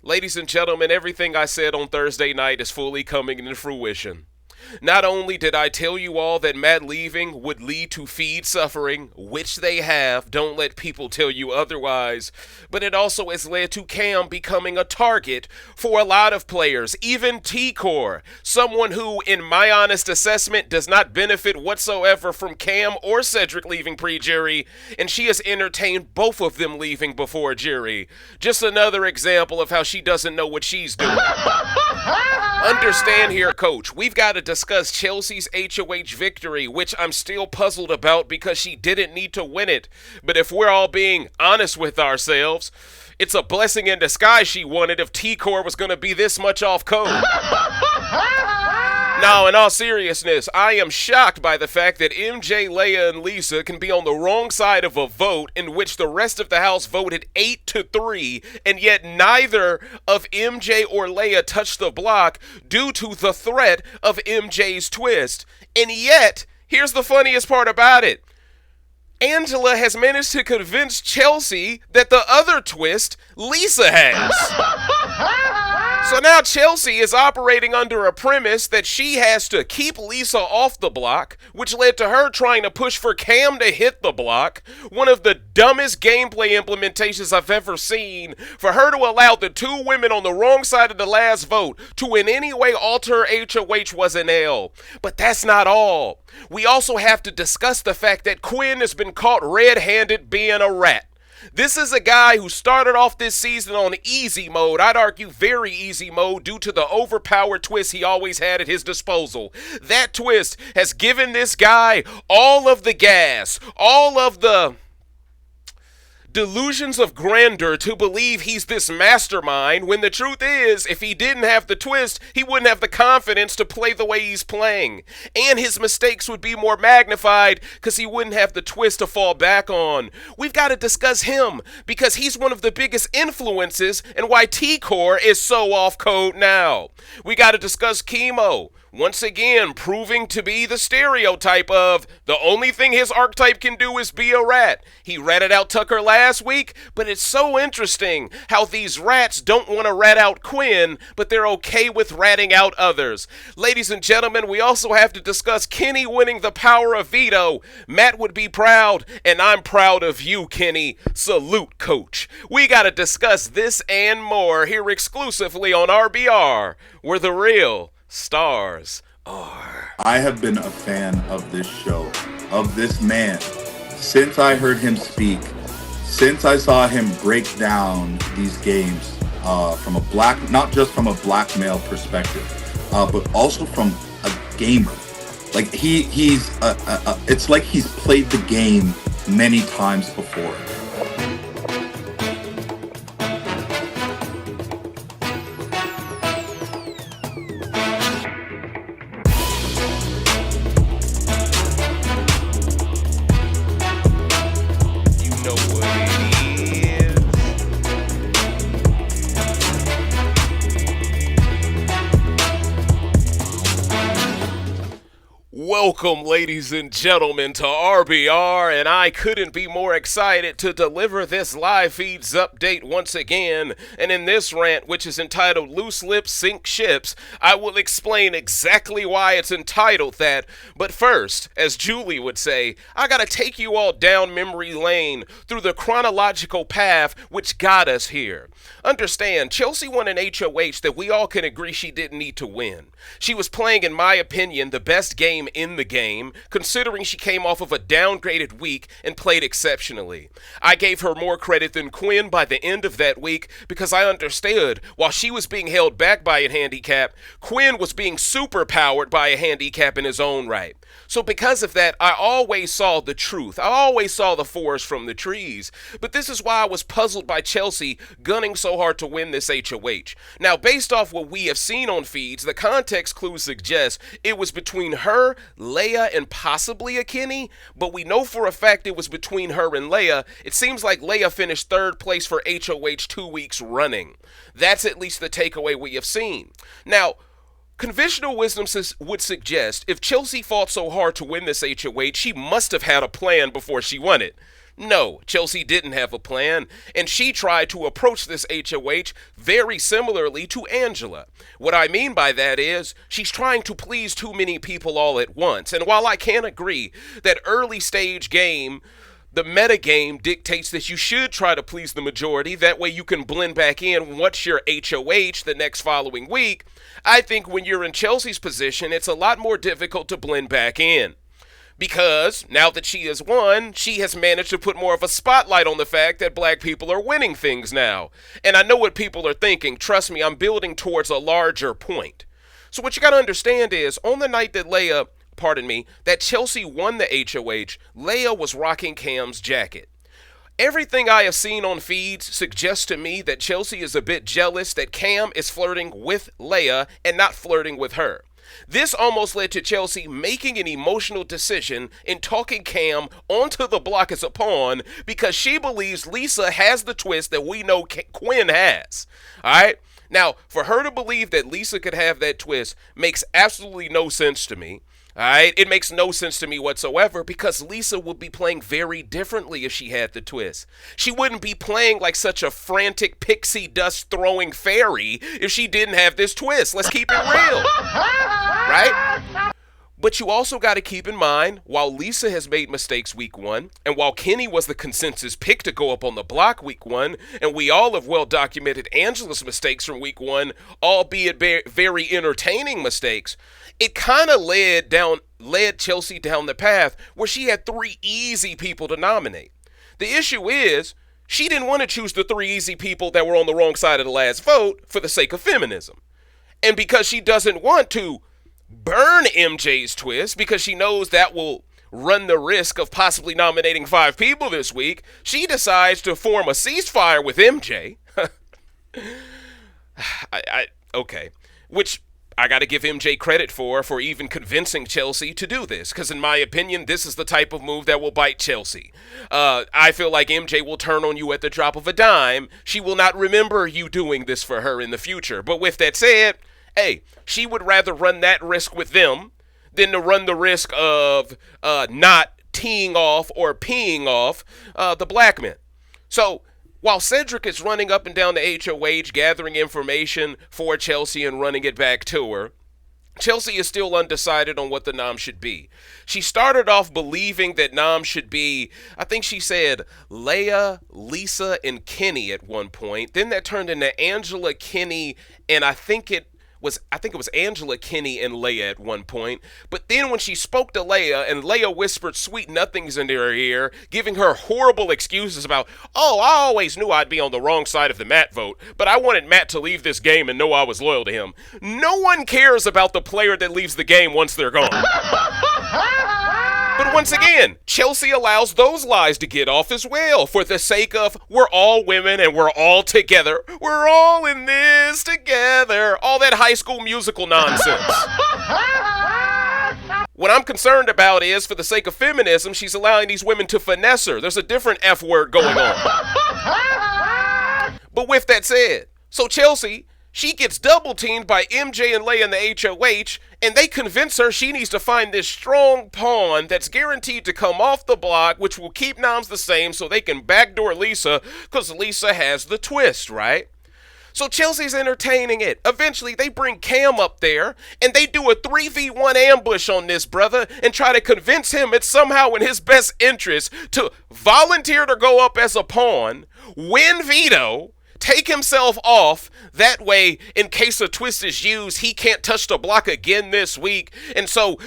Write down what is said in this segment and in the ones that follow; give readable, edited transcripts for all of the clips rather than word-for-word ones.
Ladies and gentlemen, everything I said on Thursday night is fully coming into fruition. Not only did I tell you all that Matt leaving would lead to feed suffering, which they have, don't let people tell you otherwise, but it also has led to Cam becoming a target for a lot of players, even T-Kor, someone who, in my honest assessment, does not benefit whatsoever from Cam or Cedric leaving pre-jury, and she has entertained both of them leaving before jury. Just another example of how she doesn't know what she's doing. Understand here, Coach, we've got to discuss Chelsea's HOH victory, which I'm still puzzled about because she didn't need to win it. But if we're all being honest with ourselves, it's a blessing in disguise she won it if T-Kor was going to be this much off code. Now, in all seriousness, I am shocked by the fact that MJ, Leah, and Lisa can be on the wrong side of a vote in which the rest of the House voted 8-3, and yet neither of MJ or Leah touched the block due to the threat of MJ's twist. And yet, here's the funniest part about it. Angela has managed to convince Chelsie that the other twist Lisa has. So now Chelsie is operating under a premise that she has to keep Lisa off the block, which led to her trying to push for Cam to hit the block, one of the dumbest gameplay implementations I've ever seen, for her to allow the two women on the wrong side of the last vote to in any way alter HOH was an L. But that's not all. We also have to discuss the fact that Quinn has been caught red-handed being a rat. This is a guy who started off this season on easy mode, I'd argue very easy mode, due to the overpowered twist he always had at his disposal. That twist has given this guy all of the gas, all of the delusions of grandeur to believe he's this mastermind, when the truth is, if he didn't have the twist, he wouldn't have the confidence to play the way he's playing. And his mistakes would be more magnified because he wouldn't have the twist to fall back on. We've got to discuss him because he's one of the biggest influences and why T-Kor is so off code now. We got to discuss Kimo. Once again, proving to be the stereotype of the only thing his archetype can do is be a rat. He ratted out Tucker last week, but it's so interesting how these rats don't want to rat out Quinn, but they're okay with ratting out others. Ladies and gentlemen, we also have to discuss Kenny winning the power of veto. Matt would be proud, and I'm proud of you, Kenny. Salute, Coach. We got to discuss this and more here exclusively on RBR, where the real stars are. I have been a fan of this show, of this man, since I heard him speak, since I saw him break down these games from a black, not just from a black male perspective, but also from a gamer. Like he's it's like he's played the game many times before. Welcome, ladies and gentlemen, to RBR, and I couldn't be more excited to deliver this live feeds update once again. And in this rant, which is entitled Loose Lips Sink Ships, I will explain exactly why it's entitled that. But first, as Julie would say, I gotta take you all down memory lane through the chronological path which got us here. Understand, Chelsie won an HOH that we all can agree she didn't need to win. She was playing, in my opinion, the best game in the game, considering she came off of a downgraded week and played exceptionally. I gave her more credit than Quinn by the end of that week because I understood while she was being held back by a handicap, Quinn was being superpowered by a handicap in his own right. So because of that, I always saw the truth. I always saw the forest from the trees. But this is why I was puzzled by Chelsie gunning so hard to win this HOH. Now, based off what we have seen on feeds, the context clues suggest it was between her, Leah, and possibly a Kenny, but we know for a fact it was between her and Leah. It seems like Leah finished third place for HOH 2 weeks running. That's at least the takeaway we have seen. Now, conventional wisdom would suggest if Chelsie fought so hard to win this HOH, she must have had a plan before she won it. No, Chelsie didn't have a plan, and she tried to approach this HOH very similarly to Angela. What I mean by that is, she's trying to please too many people all at once, and while I can agree that early stage game, the metagame dictates that you should try to please the majority, that way you can blend back in once you're HOH the next following week, I think when you're in Chelsie's position, it's a lot more difficult to blend back in. Because now that she has won, she has managed to put more of a spotlight on the fact that black people are winning things now. And I know what people are thinking. Trust me, I'm building towards a larger point. So what you got to understand is, on the night that that Chelsie won the HOH, Leah was rocking Cam's jacket. Everything I have seen on feeds suggests to me that Chelsie is a bit jealous that Cam is flirting with Leah and not flirting with her. This almost led to Chelsie making an emotional decision in talking Cam onto the block as a pawn because she believes Lisa has the twist that we know Quinn has. Alright? Now, for her to believe that Lisa could have that twist makes absolutely no sense to me. Alright, it makes no sense to me whatsoever because Lisa would be playing very differently if she had the twist. She wouldn't be playing like such a frantic pixie dust throwing fairy if she didn't have this twist. Let's keep it real. Right? But you also got to keep in mind, while Lisa has made mistakes week one, and while Kenny was the consensus pick to go up on the block week one, and we all have well documented Angela's mistakes from week one, albeit very entertaining mistakes, it kind of led Chelsie down the path where she had three easy people to nominate. The issue is, she didn't want to choose the three easy people that were on the wrong side of the last vote for the sake of feminism. And because she doesn't want to burn MJ's twist, because she knows that will run the risk of possibly nominating 5 people this week, she decides to form a ceasefire with MJ. Okay. Which I got to give MJ credit for even convincing Chelsie to do this, because in my opinion, this is the type of move that will bite Chelsie. I feel like MJ will turn on you at the drop of a dime. She will not remember you doing this for her in the future. But with that said, hey, she would rather run that risk with them than to run the risk of not teeing off or peeing off the black men. So while Cedric is running up and down the HOH, gathering information for Chelsie and running it back to her, Chelsie is still undecided on what the nom should be. She started off believing that nom should be, I think she said, Leah, Lisa, and Kenny at one point. Then that turned into Angela, Kenny, and I think it was Angela, Kenny, and Leah at one point. But then when she spoke to Leah, and Leah whispered sweet nothings into her ear, giving her horrible excuses about, oh, I always knew I'd be on the wrong side of the Matt vote, but I wanted Matt to leave this game and know I was loyal to him. No one cares about the player that leaves the game once they're gone. But once again, Chelsie allows those lies to get off as well for the sake of we're all women and we're all together. We're all in this together. All that High School Musical nonsense. What I'm concerned about is, for the sake of feminism, she's allowing these women to finesse her. There's a different F word going on. But with that said, so Chelsie, she gets double teamed by MJ and Leah in the HOH, and they convince her she needs to find this strong pawn that's guaranteed to come off the block, which will keep noms the same so they can backdoor Lisa, because Lisa has the twist, right? So Chelsea's entertaining it. Eventually, they bring Cam up there, and they do a 3v1 ambush on this brother and try to convince him it's somehow in his best interest to volunteer to go up as a pawn, win Veto, take himself off. That way, in case a twist is used, he can't touch the block again this week. And so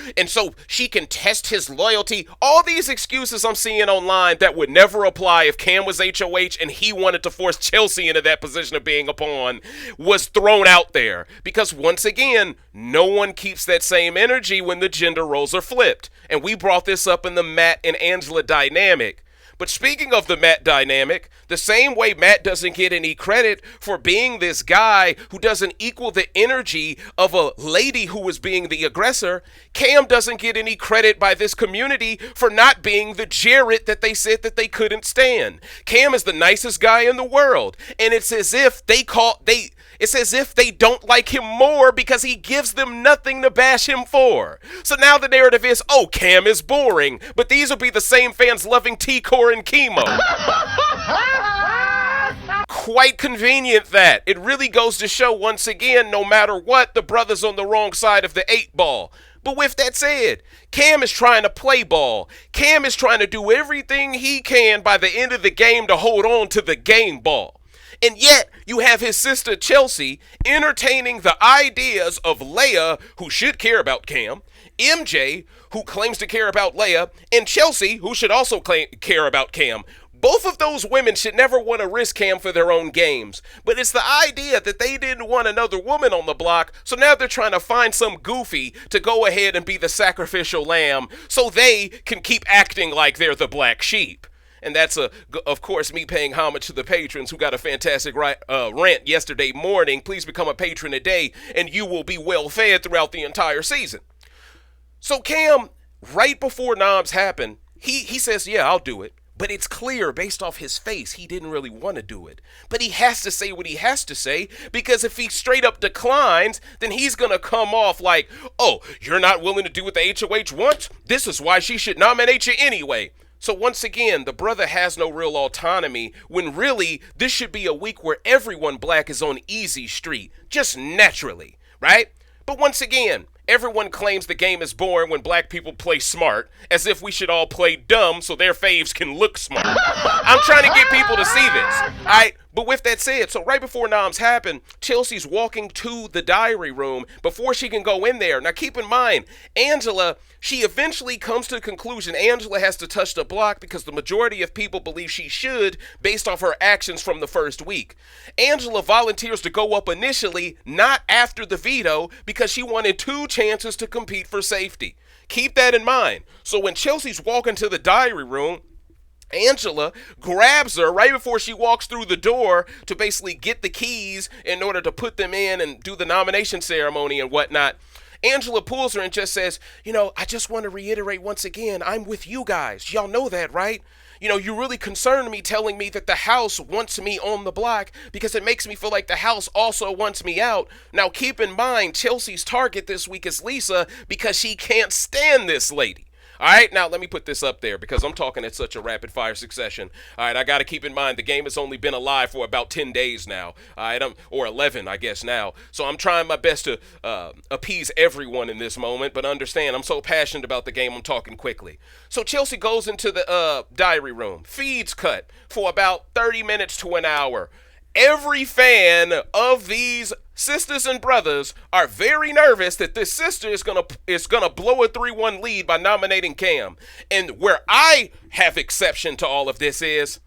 she can test his loyalty. All these excuses I'm seeing online that would never apply if Cam was HOH and he wanted to force Chelsie into that position of being a pawn was thrown out there. Because once again, no one keeps that same energy when the gender roles are flipped. And we brought this up in the Matt and Angela dynamic. But speaking of the Matt dynamic, the same way Matt doesn't get any credit for being this guy who doesn't equal the energy of a lady who was being the aggressor, Cam doesn't get any credit by this community for not being the Jarrett that they said that they couldn't stand. Cam is the nicest guy in the world, and it's as if it's as if they don't like him more because he gives them nothing to bash him for. So now the narrative is, oh, Cam is boring, but these will be the same fans loving T-Kor T-Kor and Kimo. Quite convenient that. It really goes to show once again, no matter what, the brother's on the wrong side of the 8-ball. But with that said, Cam is trying to play ball. Cam is trying to do everything he can by the end of the game to hold on to the game ball. And yet, you have his sister Chelsie entertaining the ideas of Leah, who should care about Cam, MJ, who claims to care about Leah, and Chelsie, who should also care about Cam. Both of those women should never want to risk Cam for their own games. But it's the idea that they didn't want another woman on the block, so now they're trying to find some goofy to go ahead and be the sacrificial lamb so they can keep acting like they're the black sheep. And that's, of course, me paying homage to the patrons who got a fantastic rant yesterday morning. Please become a patron today, and you will be well fed throughout the entire season. So Cam, right before noms happened, he says, yeah, I'll do it. But it's clear based off his face he didn't really want to do it. But he has to say what he has to say, because if he straight up declines, then he's going to come off like, oh, you're not willing to do what the HOH wants? This is why she should nominate you anyway. So once again, the brother has no real autonomy when really this should be a week where everyone black is on easy street, just naturally, right? But once again, everyone claims the game is boring when black people play smart, as if we should all play dumb so their faves can look smart. I'm trying to get people to see this, all right? But with that said, so right before noms happen, Chelsea's walking to the diary room before she can go in there. Now keep in mind, Angela, she eventually comes to the conclusion Angela has to touch the block because the majority of people believe she should based off her actions from the first week. Angela volunteers to go up initially, not after the veto, because she wanted 2 chances to compete for safety. Keep that in mind. So when Chelsea's walking to the diary room, Angela grabs her right before she walks through the door to basically get the keys in order to put them in and do the nomination ceremony and whatnot. Angela pulls her and just says, I just want to reiterate once again, I'm with you guys. Y'all know that, right? You really concerned me telling me that the house wants me on the block because it makes me feel like the house also wants me out. Now, keep in mind, Chelsea's target this week is Lisa because she can't stand this lady. All right, now let me put this up there because I'm talking at such a rapid-fire succession. All right, I got to keep in mind the game has only been alive for about 10 days now, all right, or 11, I guess, now. So I'm trying my best to appease everyone in this moment, but understand I'm so passionate about the game, I'm talking quickly. So Chelsie goes into the diary room, feeds cut for about 30 minutes to an hour. Every fan of these sisters and brothers are very nervous that this sister is gonna blow a 3-1 lead by nominating Cam. And where I have exception to all of this is,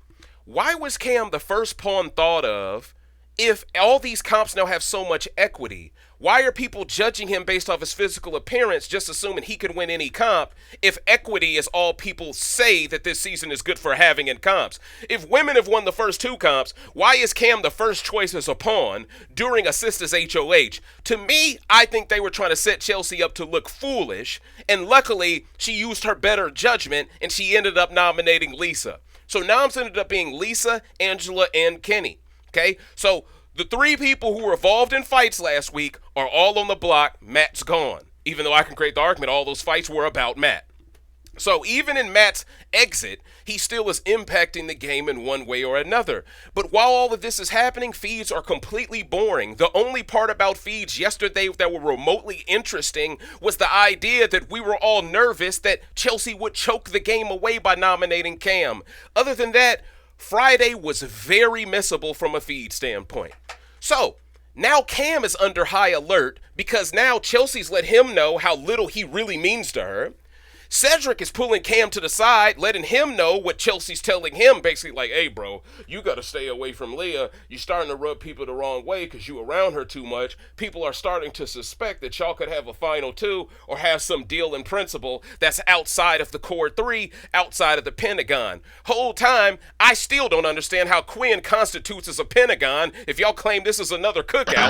why was Cam the first pawn thought of if all these comps now have so much equity? Why are people judging him based off his physical appearance, just assuming he could win any comp, if equity is all people say that this season is good for having in comps? If women have won the first 2 comps, why is Cam the first choice as a pawn during a sister's HOH? To me, I think they were trying to set Chelsie up to look foolish, and luckily, she used her better judgment, and she ended up nominating Lisa. So noms ended up being Lisa, Angela, and Kenny. Okay, so the 3 people who were involved in fights last week are all on the block. Matt's gone. Even though I can create the argument, all those fights were about Matt. So even in Matt's exit, he still is impacting the game in one way or another. But while all of this is happening, feeds are completely boring. The only part about feeds yesterday that were remotely interesting was the idea that we were all nervous that Chelsie would choke the game away by nominating Cam. Other than that, Friday was very missable from a feed standpoint. So, now Cam is under high alert because now Chelsea's let him know how little he really means to her. Cedric is pulling Cam to the side, letting him know what Chelsea's telling him, basically like, hey, bro, you got to stay away from Leah. You're starting to rub people the wrong way because you around her too much. People are starting to suspect that y'all could have a final 2 or have some deal in principle that's outside of the core 3, outside of the Pentagon. Whole time, I still don't understand how Quinn constitutes as a Pentagon if y'all claim this is another cookout.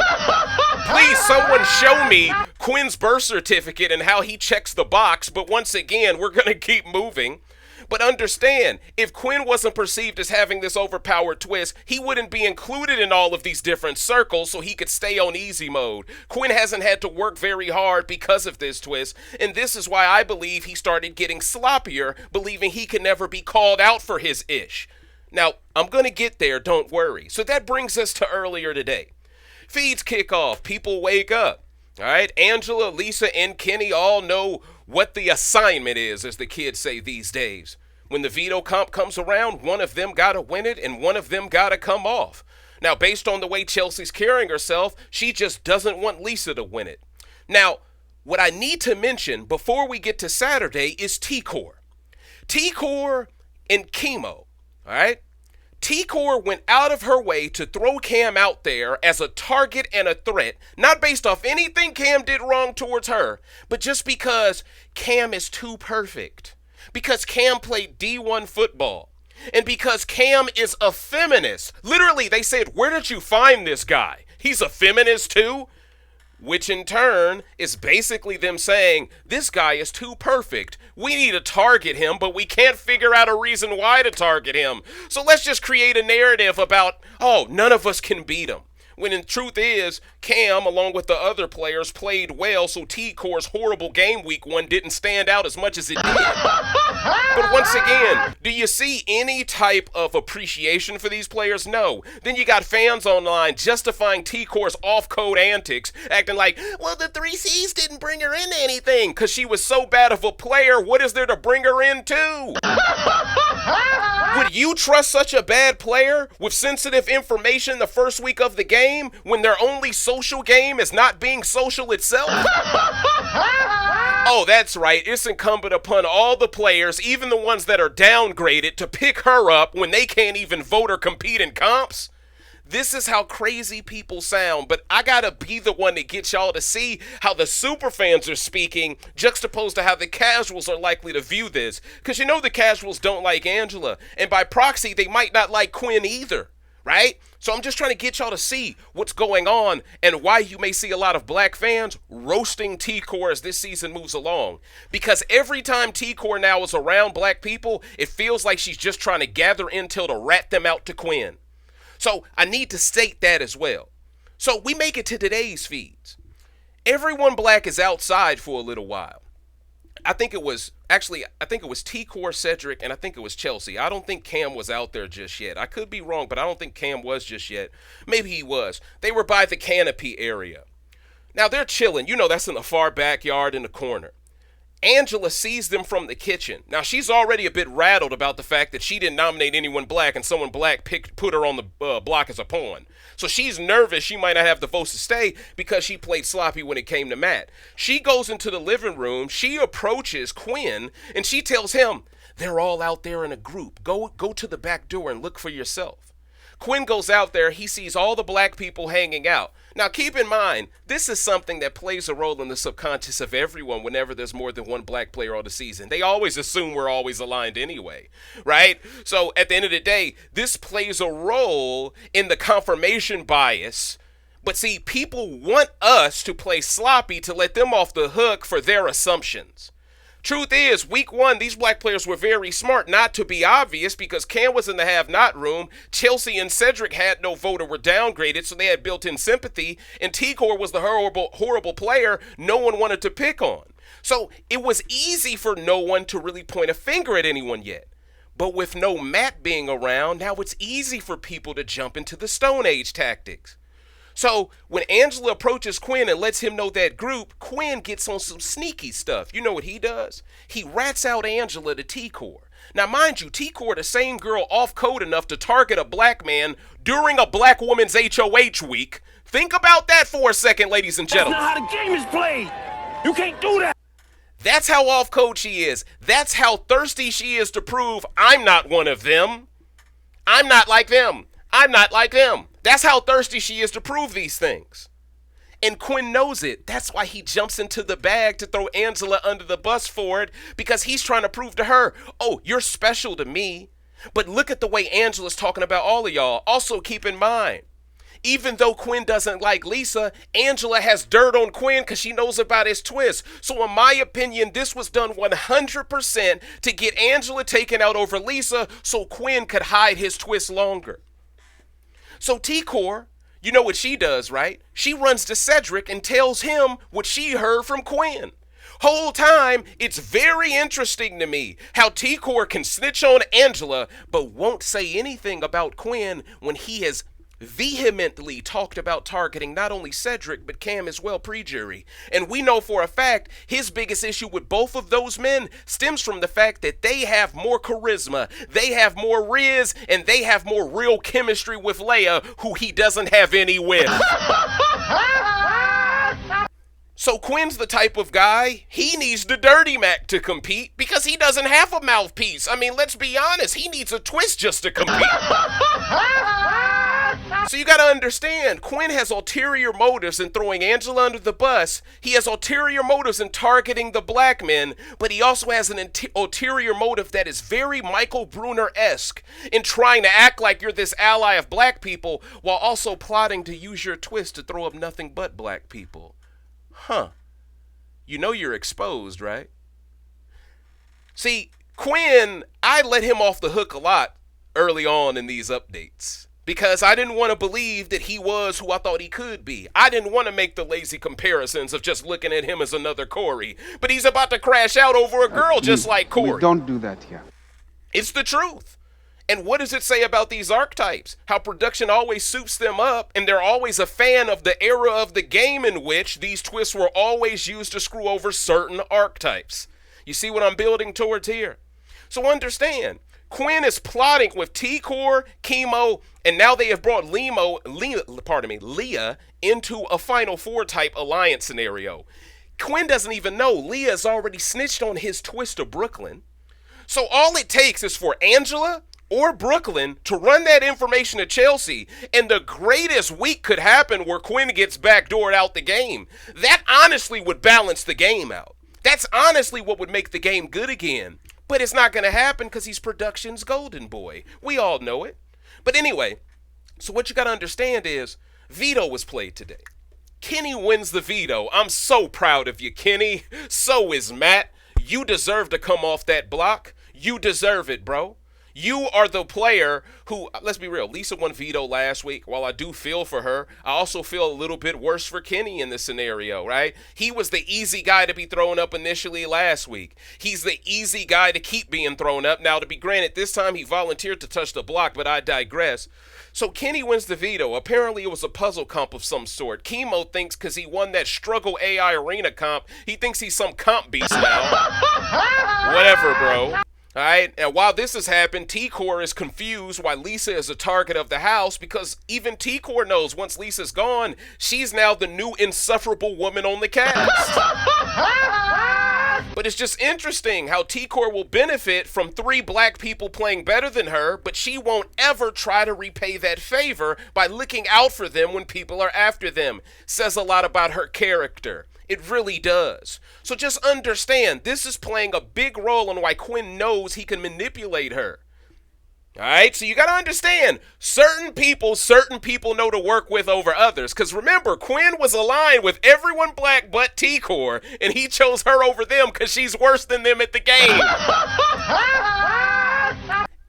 Please, someone show me Quinn's birth certificate and how he checks the box, but once again, we're going to keep moving. But understand, if Quinn wasn't perceived as having this overpowered twist, he wouldn't be included in all of these different circles so he could stay on easy mode. Quinn hasn't had to work very hard because of this twist, and this is why I believe he started getting sloppier, believing he could never be called out for his ish. Now, I'm going to get there, don't worry. So that brings us to earlier today. Feeds kick off, people wake up. All right, Angela, Lisa, and Kenny all know what the assignment is, as the kids say these days. When the veto comp comes around, one of them got to win it and one of them got to come off. Now, based on the way Chelsea's carrying herself, she just doesn't want Lisa to win it. Now, what I need to mention before we get to Saturday is T-Kor. T-Kor and Kimo, all right? T-Kor went out of her way to throw Cam out there as a target and a threat, not based off anything Cam did wrong towards her, but just because Cam is too perfect. Because Cam played D1 football. And because Cam is a feminist. Literally, they said, where did you find this guy? He's a feminist too? Which in turn is basically them saying, this guy is too perfect. We need to target him, but we can't figure out a reason why to target him. So let's just create a narrative about, oh, none of us can beat him. When in truth is, Cam, along with the other players, played well, so T-Kor's horrible game week one didn't stand out as much as it did. But once again, do you see any type of appreciation for these players? No. Then you got fans online justifying T-Kor's off-code antics, acting like, well, the 3Cs didn't bring her into anything, because she was so bad of a player, what is there to bring her into? Would you trust such a bad player with sensitive information the first week of the game when their only social game is not being social itself? Oh, that's right. It's incumbent upon all the players, even the ones that are downgraded, to pick her up when they can't even vote or compete in comps. This is how crazy people sound, but I gotta be the one to get y'all to see how the super fans are speaking juxtaposed to how the casuals are likely to view this. Because you know the casuals don't like Angela, and by proxy, they might not like Quinn either, right? So I'm just trying to get y'all to see what's going on and why you may see a lot of black fans roasting T-Kor as this season moves along. Because every time T-Kor now is around black people, it feels like she's just trying to gather intel to rat them out to Quinn. So I need to state that as well. So we make it to today's feeds. Everyone black is outside for a little while. I think it was T-Kor, Cedric, and I think it was Chelsie. I don't think Cam was out there just yet. I could be wrong, but I don't think Cam was just yet. Maybe he was. They were by the canopy area. Now they're chilling. You know that's in the far backyard in the corner. Angela sees them from the kitchen. Now, she's already a bit rattled about the fact that she didn't nominate anyone black and someone black put her on the block as a pawn. So she's nervous she might not have the votes to stay because she played sloppy when it came to Matt. She goes into the living room. She approaches Quinn, and she tells him, they're all out there in a group. Go to the back door and look for yourself. Quinn goes out there. He sees all the black people hanging out. Now, keep in mind, this is something that plays a role in the subconscious of everyone whenever there's more than one black player on the season. They always assume we're always aligned anyway, right? So at the end of the day, this plays a role in the confirmation bias. But see, people want us to play sloppy to let them off the hook for their assumptions. Truth is, week one, these black players were very smart, not to be obvious, because Cam was in the have-not room, Chelsie and Cedric had no vote or were downgraded, so they had built-in sympathy, and T-Kor was the horrible player no one wanted to pick on. So it was easy for no one to really point a finger at anyone yet. But with no Matt being around, now it's easy for people to jump into the Stone Age tactics. So when Angela approaches Quinn and lets him know that group, Quinn gets on some sneaky stuff. You know what he does? He rats out Angela to T-Kor. Now, mind you, T-Kor, the same girl off code enough to target a black man during a black woman's HOH week. Think about that for a second, ladies and gentlemen. That's not how the game is played. You can't do that. That's how off code she is. That's how thirsty she is to prove I'm not one of them. I'm not like them. I'm not like them. That's how thirsty she is to prove these things. And Quinn knows it. That's why he jumps into the bag to throw Angela under the bus for it, because he's trying to prove to her, oh, you're special to me. But look at the way Angela's talking about all of y'all. Also, keep in mind, Even though Quinn doesn't like Lisa, Angela has dirt on Quinn because she knows about his twist. So in my opinion, this was done 100% to get Angela taken out over Lisa so Quinn could hide his twist longer. So T-Kor, you know what she does, right? She runs to Cedric and tells him what she heard from Quinn. Whole time, it's very interesting to me how T-Kor can snitch on Angela but won't say anything about Quinn when he has vehemently talked about targeting not only Cedric but Cam as well pre-jury. And we know for a fact his biggest issue with both of those men stems from the fact that they have more charisma, they have more riz, and they have more real chemistry with Leah, who he doesn't have any with. So Quinn's the type of guy, he needs the Dirty Mac to compete because he doesn't have a mouthpiece. I mean, let's be honest, he needs a twist just to compete. So you gotta understand, Quinn has ulterior motives in throwing Angela under the bus. He has ulterior motives in targeting the black men, but he also has an ulterior motive that is very Michael Bruner-esque in trying to act like you're this ally of black people while also plotting to use your twist to throw up nothing but black people. Huh. You know you're exposed, right? See, Quinn, I let him off the hook a lot early on in these updates because I didn't want to believe that he was who I thought he could be. I didn't want to make the lazy comparisons of just looking at him as another Corey, but he's about to crash out over a girl just like Corey. We don't do that here. It's the truth. And what does it say about these archetypes? How production always soups them up, and they're always a fan of the era of the game in which these twists were always used to screw over certain archetypes. You see what I'm building towards here? So understand, Quinn is plotting with T-Kor, Kimo, and now they have brought Leah into a Final Four type alliance scenario. Quinn doesn't even know Leah has already snitched on his twist to Brooklyn. So all it takes is for Angela or Brooklyn to run that information to Chelsie, and the greatest week could happen where Quinn gets backdoored out the game. That honestly would balance the game out. That's honestly what would make the game good again. But it's not going to happen because he's production's golden boy. We all know it. But anyway, so what you got to understand is Veto was played today. Kenny wins the veto. I'm so proud of you, Kenny. So is Matt. You deserve to come off that block. You deserve it, bro. You are the player who, let's be real, Lisa won veto last week. While I do feel for her, I also feel a little bit worse for Kenny in this scenario, right? He was the easy guy to be thrown up initially last week. He's the easy guy to keep being thrown up. Now, to be granted, this time he volunteered to touch the block, but I digress. So Kenny wins the veto. Apparently it was a puzzle comp of some sort. Kimo thinks because he won that Struggle AI Arena comp, he thinks he's some comp beast now. Whatever, bro. All right, and while this has happened, T-Kor is confused why Lisa is a target of the house because even T-Kor knows once Lisa's gone, she's now the new insufferable woman on the cast. But it's just interesting how T-Kor will benefit from 3 black people playing better than her, but she won't ever try to repay that favor by looking out for them when people are after them. Says a lot about her character. It really does. So just understand, this is playing a big role in why Quinn knows he can manipulate her. All right, so you got to understand, certain people know to work with over others. Because remember, Quinn was aligned with everyone black but T-Kor, and he chose her over them because she's worse than them at the game.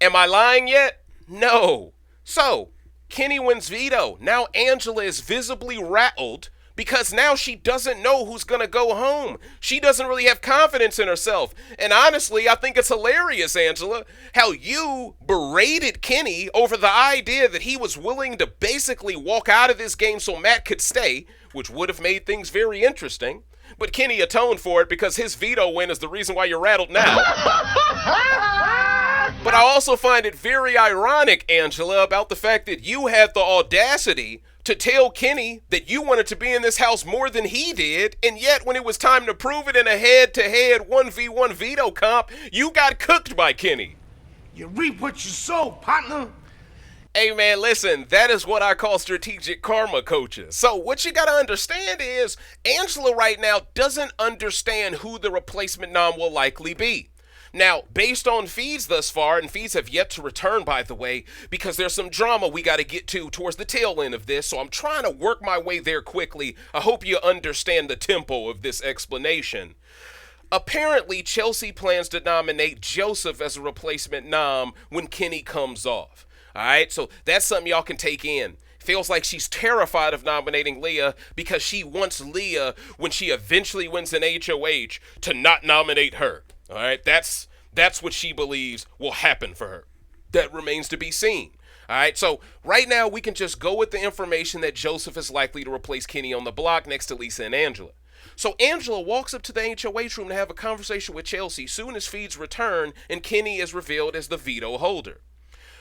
Am I lying yet? No. So, Kenny wins veto. Now Angela is visibly rattled because now she doesn't know who's going to go home. She doesn't really have confidence in herself. And honestly, I think it's hilarious, Angela, how you berated Kenny over the idea that he was willing to basically walk out of this game so Matt could stay, which would have made things very interesting. But Kenny atoned for it because his veto win is the reason why you're rattled now. But I also find it very ironic, Angela, about the fact that you had the audacity to tell Kenny that you wanted to be in this house more than he did, and yet when it was time to prove it in a head-to-head 1v1 veto comp, you got cooked by Kenny. You reap what you sow, partner. Hey man, listen, that is what I call strategic karma, coaches. So what you gotta understand is, Angela right now doesn't understand who the replacement nom will likely be. Now, based on feeds thus far, and feeds have yet to return, by the way, because there's some drama we got to get to towards the tail end of this, so I'm trying to work my way there quickly. I hope you understand the tempo of this explanation. Apparently, Chelsie plans to nominate Joseph as a replacement nom when Kenny comes off. All right, so that's something y'all can take in. Feels like she's terrified of nominating Leah because she wants Leah, when she eventually wins an HOH, to not nominate her. All right, that's what she believes will happen for her. That remains to be seen. All right, so right now we can just go with the information that Joseph is likely to replace Kenny on the block next to Lisa and Angela. So Angela walks up to the HOH room to have a conversation with Chelsie soon as feeds return and Kenny is revealed as the veto holder.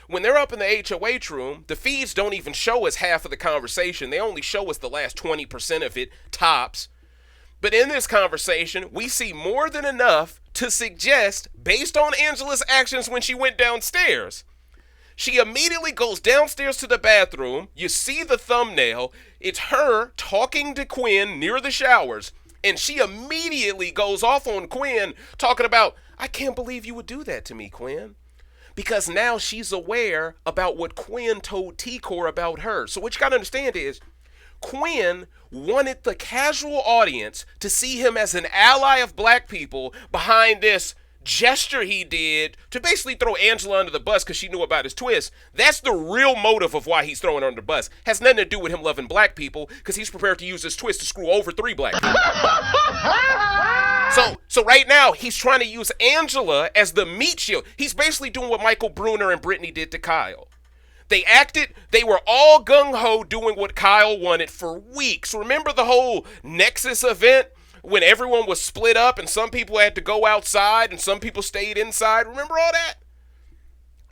When they're up in the HOH room, the feeds don't even show us half of the conversation. They only show us the last 20% of it, tops. But in this conversation, we see more than enough to suggest, based on Angela's actions when she went downstairs, she immediately goes downstairs to the bathroom. You see the thumbnail. It's her talking to Quinn near the showers. And she immediately goes off on Quinn, talking about, I can't believe you would do that to me, Quinn. Because now she's aware about what Quinn told T-Kor about her. So what you got to understand is, Quinn wanted the casual audience to see him as an ally of black people behind this gesture he did to basically throw Angela under the bus because she knew about his twist. That's the real motive of why he's throwing her under the bus. Has nothing to do with him loving black people, because he's prepared to use his twist to screw over 3 black people. So right now, he's trying to use Angela as the meat shield. He's basically doing what Michael Bruner and Brittany did to Kyle. They were all gung-ho doing what Kyle wanted for weeks. Remember the whole Nexus event when everyone was split up and some people had to go outside and some people stayed inside? Remember all that?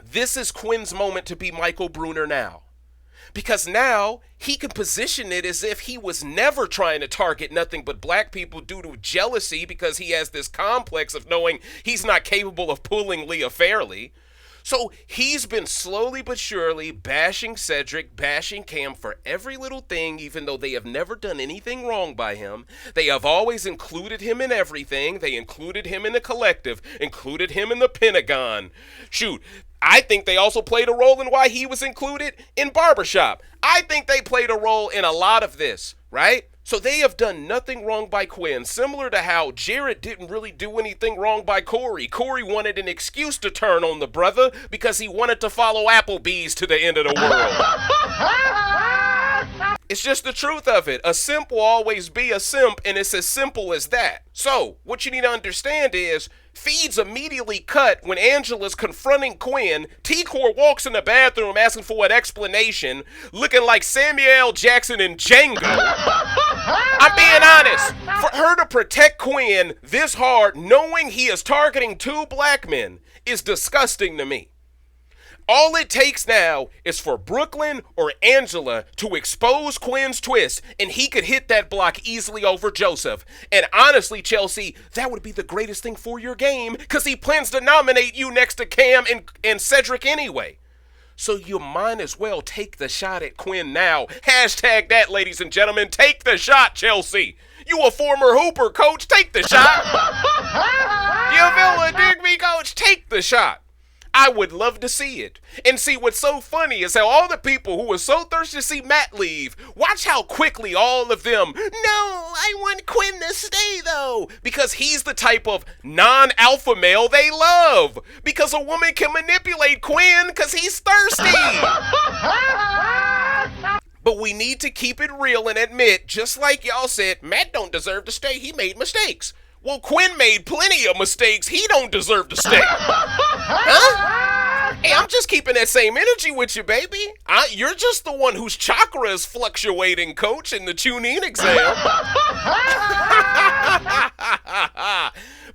This is Quinn's moment to be Michael Bruner now. Because now he can position it as if he was never trying to target nothing but black people due to jealousy, because he has this complex of knowing he's not capable of pulling Leah fairly. So he's been slowly but surely bashing Cedric, bashing Cam for every little thing, even though they have never done anything wrong by him. They have always included him in everything. They included him in the collective, included him in the Pentagon. Shoot, I think they also played a role in why he was included in Barbershop. I think they played a role in a lot of this, right? So they have done nothing wrong by Quinn, similar to how Jared didn't really do anything wrong by Corey. Corey wanted an excuse to turn on the brother because he wanted to follow Applebee's to the end of the world. It's just the truth of it. A simp will always be a simp, and it's as simple as that. So, what you need to understand is, feeds immediately cut when Angela's confronting Quinn. T-Kor walks in the bathroom asking for an explanation, looking like Samuel L. Jackson in Django. I'm being honest. For her to protect Quinn this hard, knowing he is targeting 2 black men, is disgusting to me. All it takes now is for Brooklyn or Angela to expose Quinn's twist, and he could hit that block easily over Joseph. And honestly, Chelsie, that would be the greatest thing for your game, because he plans to nominate you next to Cam and Cedric anyway. So you might as well take the shot at Quinn now. Hashtag that, ladies and gentlemen. Take the shot, Chelsie. You a former Hooper, coach. Take the shot. You feel dig me, coach? Take the shot. I would love to see it. And see, what's so funny is how all the people who were so thirsty to see Matt leave, watch how quickly all of them, no, I want Quinn to stay though, because he's the type of non-alpha male they love. Because a woman can manipulate Quinn because he's thirsty. But we need to keep it real and admit, just like y'all said, Matt don't deserve to stay. He made mistakes. Well, Quinn made plenty of mistakes. He don't deserve to stay. Huh? Hey, I'm just keeping that same energy with you, baby. You're just the one whose chakra is fluctuating, coach, in the tune-in exam.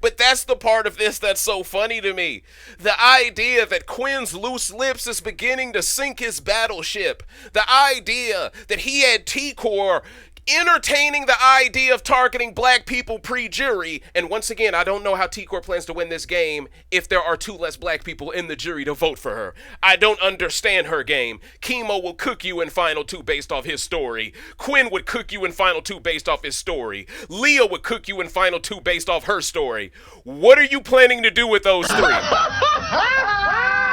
But that's the part of this that's so funny to me. The idea that Quinn's loose lips is beginning to sink his battleship. The idea that he had T-Kor entertaining the idea of targeting black people pre-jury. And once again, I don't know how T-Kor plans to win this game if there are 2 less black people in the jury to vote for her. I don't understand her game. Kimo will cook you in Final 2 based off his story. Quinn would cook you in Final 2 based off his story. Leah would cook you in Final 2 based off her story. What are you planning to do with those 3?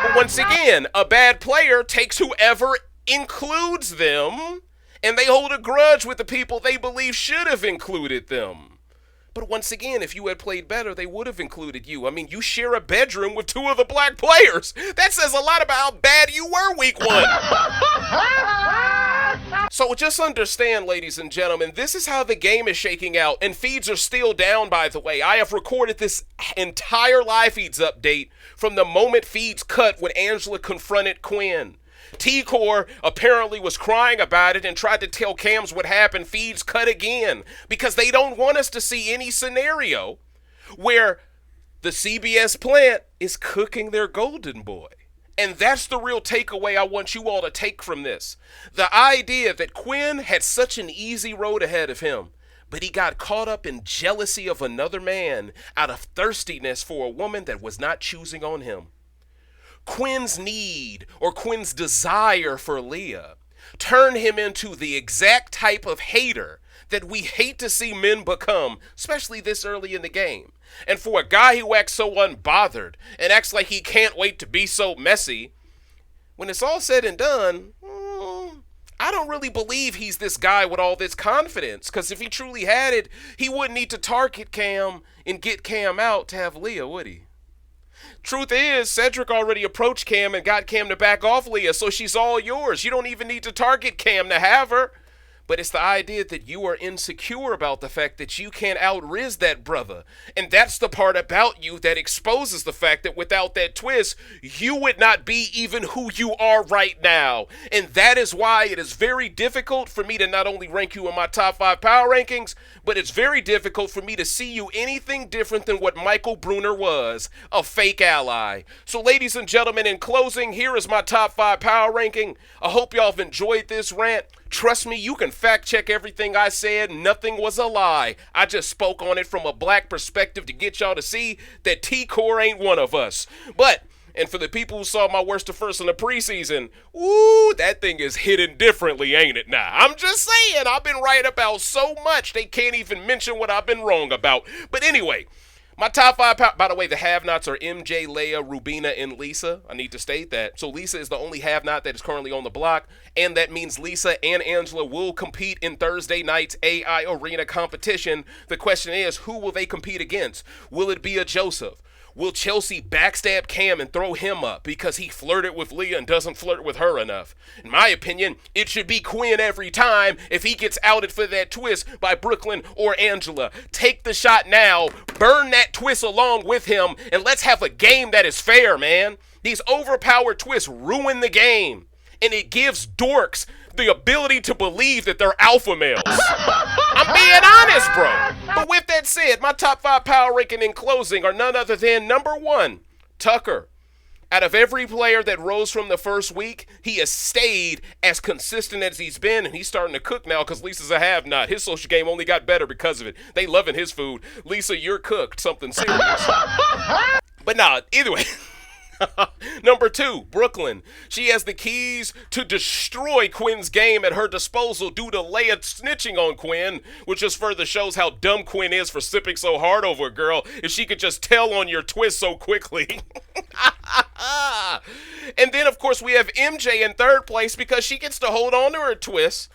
But once again, a bad player takes whoever includes them, and they hold a grudge with the people they believe should have included them. But once again, if you had played better, they would have included you. I mean, you share a bedroom with 2 of the black players. That says a lot about how bad you were week 1. So just understand, ladies and gentlemen, this is how the game is shaking out. And feeds are still down, by the way. I have recorded this entire live feeds update from the moment feeds cut when Angela confronted Quinn. T-Kor apparently was crying about it and tried to tell cams what happened. Feeds cut again because they don't want us to see any scenario where the CBS plant is cooking their golden boy. And that's the real takeaway I want you all to take from this. The idea that Quinn had such an easy road ahead of him, but he got caught up in jealousy of another man out of thirstiness for a woman that was not choosing on him. Quinn's need or Quinn's desire for Leah turned him into the exact type of hater that we hate to see men become, especially this early in the game. And for a guy who acts so unbothered and acts like he can't wait to be so messy, when it's all said and done, I don't really believe he's this guy with all this confidence, because if he truly had it, he wouldn't need to target Cam and get Cam out to have Leah, would he? Truth is, Cedric already approached Cam and got Cam to back off Leah, so she's all yours. You don't even need to target Cam to have her. But it's the idea that you are insecure about the fact that you can't out-riz that brother. And that's the part about you that exposes the fact that without that twist, you would not be even who you are right now. And that is why it is very difficult for me to not only rank you in my top 5 power rankings, but it's very difficult for me to see you anything different than what Michael Bruner was, a fake ally. So ladies and gentlemen, in closing, here is my top 5 power ranking. I hope y'all have enjoyed this rant. Trust me, you can fact check everything I said. Nothing was a lie. I just spoke on it from a black perspective to get y'all to see that T-Kor ain't one of us. But, and for the people who saw my worst to first in the preseason, ooh, that thing is hidden differently, ain't it now? I'm just saying, I've been right about so much, they can't even mention what I've been wrong about. But anyway, my top 5, by the way, the have-nots are MJ, Leah, Rubina, and Lisa. I need to state that. So Lisa is the only have-not that is currently on the block, and that means Lisa and Angela will compete in Thursday night's AI Arena competition. The question is, who will they compete against? Will it be a Joseph? Will Chelsie backstab Cam and throw him up because he flirted with Leah and doesn't flirt with her enough? In my opinion, it should be Quinn every time if he gets outed for that twist by Brooklyn or Angela. Take the shot now, burn that twist along with him, and let's have a game that is fair, man. These overpowered twists ruin the game, and it gives dorks the ability to believe that they're alpha males. I'm being honest, bro. But with that said, my top 5 power ranking in closing are none other than number 1, Tucker. Out of every player that rose from the first week, he has stayed as consistent as he's been, and he's starting to cook now because Lisa's a have-not. His social game only got better because of it. They loving his food. Lisa, you're cooked. Something serious. But nah, either way. Number 2, Brooklyn. She has the keys to destroy Quinn's game at her disposal due to Leah snitching on Quinn, which just further shows how dumb Quinn is for sipping so hard over a girl if she could just tell on your twist so quickly. And then, of course, we have MJ in 3rd place because she gets to hold on to her twist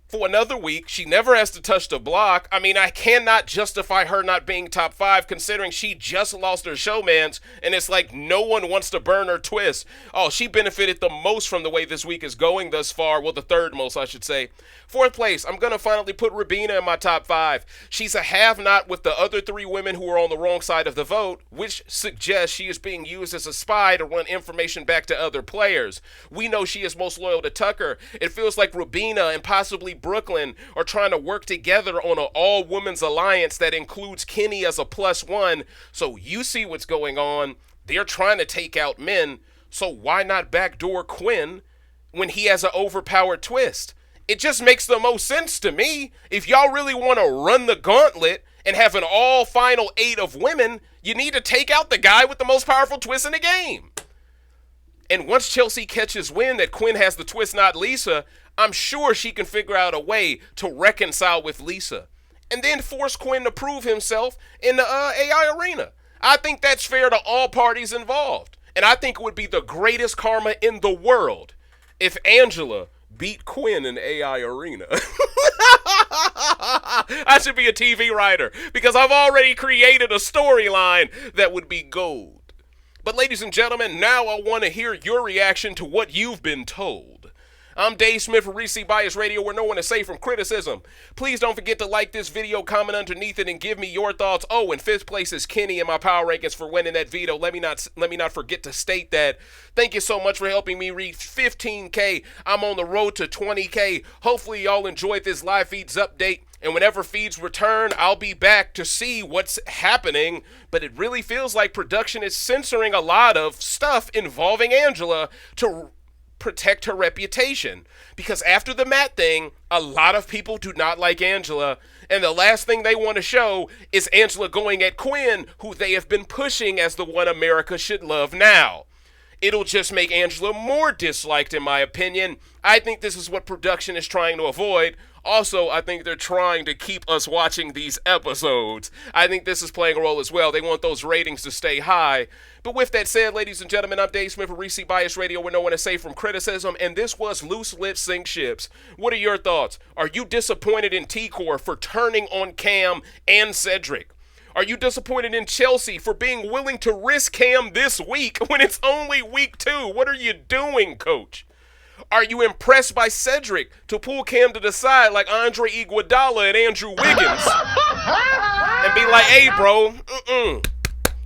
for another week. She never has to touch the block. I mean, I cannot justify her not being top 5 considering she just lost her showmans, and it's like no one wants to burn her twist. Oh, she benefited the most from the way this week is going thus far. Well, the 3rd most, I should say. 4th place, I'm going to finally put Rubina in my top 5. She's a have-not with the other 3 women who are on the wrong side of the vote, which suggests she is being used as a spy to run information back to other players. We know she is most loyal to Tucker. It feels like Rubina and possibly Brooklyn are trying to work together on an all-women's alliance that includes Kenny as a +1. So you see what's going on. They're trying to take out men. So why not backdoor Quinn when he has an overpowered twist? It just makes the most sense to me. If y'all really want to run the gauntlet and have an all final 8 of women, you need to take out the guy with the most powerful twist in the game. And once Chelsie catches wind that Quinn has the twist, not Lisa, I'm sure she can figure out a way to reconcile with Lisa and then force Quinn to prove himself in the AI arena. I think that's fair to all parties involved. And I think it would be the greatest karma in the world if Angela beat Quinn in AI arena. I should be a TV writer because I've already created a storyline that would be gold. But ladies and gentlemen, now I want to hear your reaction to what you've been told. I'm Dave Smith from Recency Bias Radio, where no one is safe from criticism. Please don't forget to like this video, comment underneath it, and give me your thoughts. Oh, in 5th place is Kenny in my power rankings for winning that veto. Let me not forget to state that. Thank you so much for helping me reach 15K. I'm on the road to 20K. Hopefully y'all enjoyed this live feeds update. And whenever feeds return, I'll be back to see what's happening. But it really feels like production is censoring a lot of stuff involving Angela to protect her reputation. Because after the Matt thing, a lot of people do not like Angela. And the last thing they want to show is Angela going at Quinn, who they have been pushing as the one America should love now. It'll just make Angela more disliked, in my opinion. I think this is what production is trying to avoid. Also, I think they're trying to keep us watching these episodes. I think this is playing a role as well. They want those ratings to stay high. But with that said, ladies and gentlemen, I'm Dave Smith from Recency Bias Radio, where no one is safe from criticism, and this was Loose Lips Sink Ships. What are your thoughts? Are you disappointed in T-Kor for turning on Cam and Cedric? Are you disappointed in Chelsie for being willing to risk Cam this week when it's only week 2? What are you doing, coach? Are you impressed by Cedric to pull Cam to the side like Andre Iguodala and Andrew Wiggins and be like, hey, bro,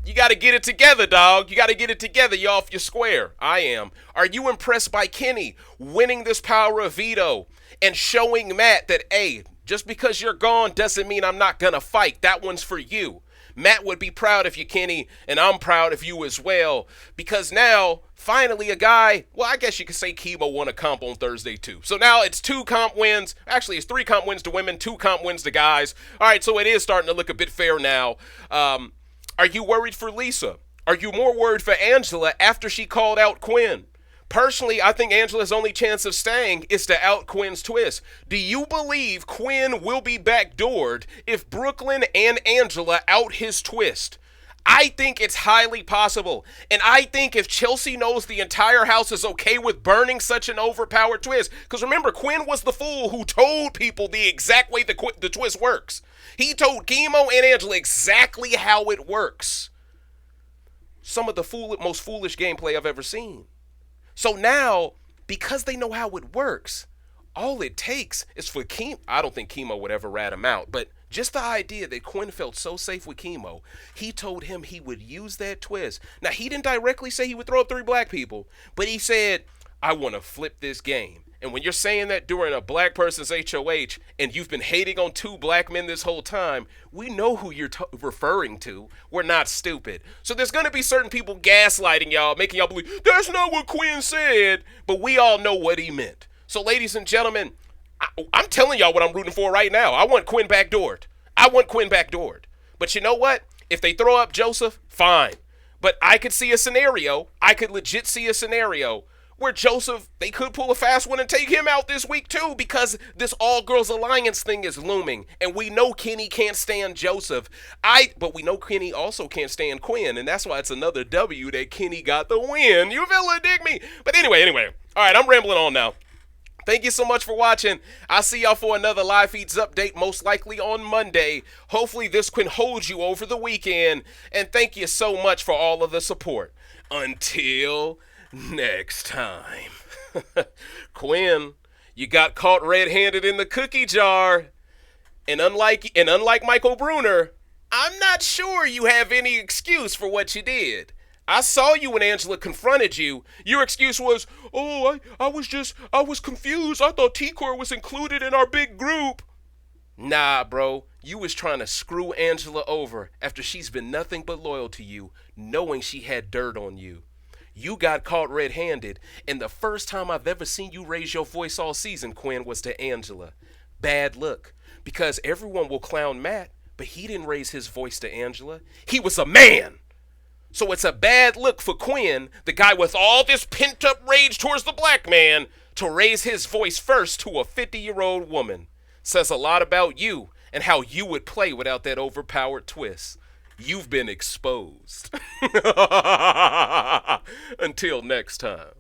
you got to get it together, dog. You got to get it together. You off your square. I am. Are you impressed by Kenny winning this power of veto and showing Matt that, hey, just because you're gone doesn't mean I'm not going to fight. That one's for you. Matt would be proud of you, Kenny, and I'm proud of you as well. Because now, finally, a guy, well, I guess you could say Kimo won a comp on Thursday, too. So now it's 2 comp wins. Actually, it's 3 comp wins to women, 2 comp wins to guys. All right, so it is starting to look a bit fair now. Are you worried for Lisa? Are you more worried for Angela after she called out Quinn? Personally, I think Angela's only chance of staying is to out Quinn's twist. Do you believe Quinn will be backdoored if Brooklyn and Angela out his twist? I think it's highly possible. And I think if Chelsie knows the entire house is okay with burning such an overpowered twist, because remember, Quinn was the fool who told people the exact way the twist works. He told Kimo and Angela exactly how it works. Some of the most foolish gameplay I've ever seen. So now, because they know how it works, all it takes is for Kimo. I don't think Kimo would ever rat him out, but just the idea that Quinn felt so safe with Kimo, he told him he would use that twist. Now, he didn't directly say he would throw up 3 black people, but he said, I want to flip this game. And when you're saying that during a black person's HOH and you've been hating on 2 black men this whole time, we know who you're referring to. We're not stupid. So there's going to be certain people gaslighting y'all, making y'all believe, that's not what Quinn said. But we all know what he meant. So ladies and gentlemen, I'm telling y'all what I'm rooting for right now. I want Quinn backdoored. But you know what? If they throw up Joseph, fine. But I could see a scenario. I could legit see a scenario where Joseph, they could pull a fast one and take him out this week too, because this all-girls alliance thing is looming. And we know Kenny can't stand Joseph. But we know Kenny also can't stand Quinn, and that's why it's another W that Kenny got the win. You feel it, dig me? But anyway. All right, I'm rambling on now. Thank you so much for watching. I'll see y'all for another live feeds update, most likely on Monday. Hopefully this can hold you over the weekend. And thank you so much for all of the support. Until next time. Quinn, you got caught red-handed in the cookie jar. And unlike Michael Bruner, I'm not sure you have any excuse for what you did. I saw you when Angela confronted you. Your excuse was, oh, I was confused. I thought T-Kor was included in our big group. Nah, bro. You was trying to screw Angela over after she's been nothing but loyal to you, knowing she had dirt on you. You got caught red-handed, and the first time I've ever seen you raise your voice all season, Quinn, was to Angela. Bad look, because everyone will clown Matt, but he didn't raise his voice to Angela. He was a man. So it's a bad look for Quinn, the guy with all this pent-up rage towards the black man, to raise his voice first to a 50-year-old woman. Says a lot about you and how you would play without that overpowered twist. You've been exposed. Until next time.